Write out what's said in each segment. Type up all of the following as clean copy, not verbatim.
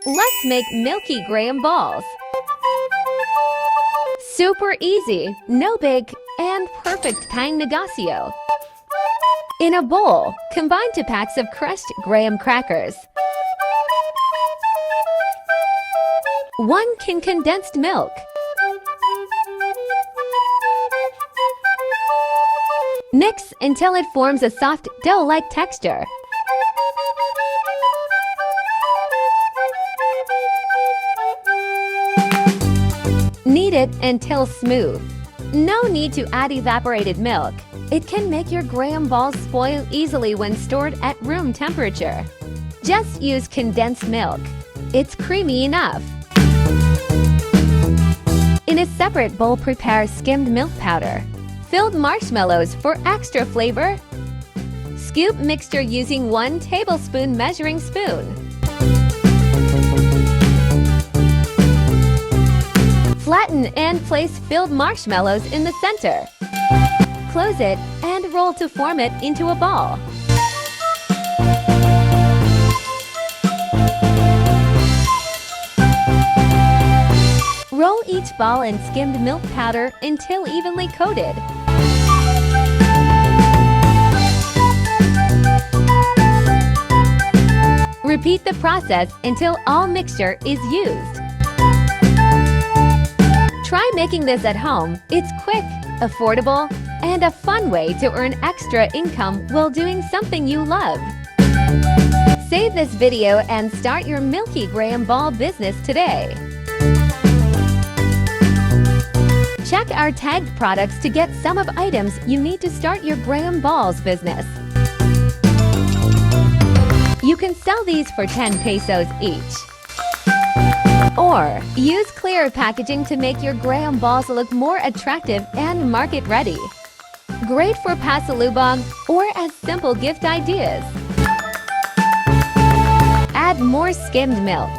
Let's make Milky graham balls. Super easy, no big, and perfect pang negosyo. In a bowl, combine 2 packs of crushed graham crackers, 1 can condensed milk, mix until it forms a soft dough-like texture. Knead it until smooth. No need to add evaporated milk. It can make your graham balls spoil easily when stored at room temperature. Just use condensed milk. It's creamy enough. In a separate bowl, prepare skimmed milk powder. Filled marshmallows for extra flavor. Scoop mixture using 1 tablespoon measuring spoon. Flatten and place filled marshmallows in the center. Close it and roll to form it into a ball. Roll each ball in skimmed milk powder until evenly coated. Repeat the process until all mixture is used. Try making this at home. It's quick, affordable, and a fun way to earn extra income while doing something you love. Save this video and start your Milky graham ball business today. Check our tagged products to get some of items you need to start your graham balls business. You can sell these for 10 pesos each. Or use clear packaging to make your graham balls look more attractive and market ready. Great for pasalubong or as simple gift ideas. Add more skimmed milk.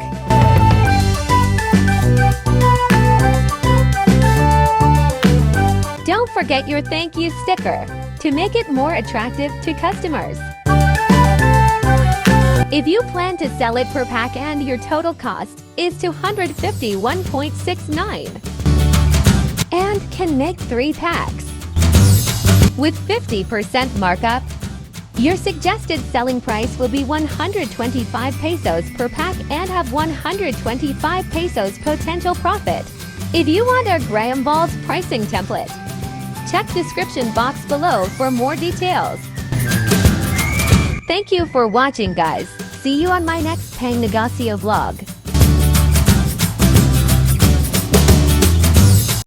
Don't forget your thank you sticker to make it more attractive to customers. If you plan to sell it per pack and your total cost is 251.69 and can make 3 packs with 50% markup, your suggested selling price will be 125 pesos per pack and have 125 pesos potential profit. If you want our graham balls pricing template, check description box below for more details. Thank you for watching, guys. See you on my next Pang Negosyo vlog.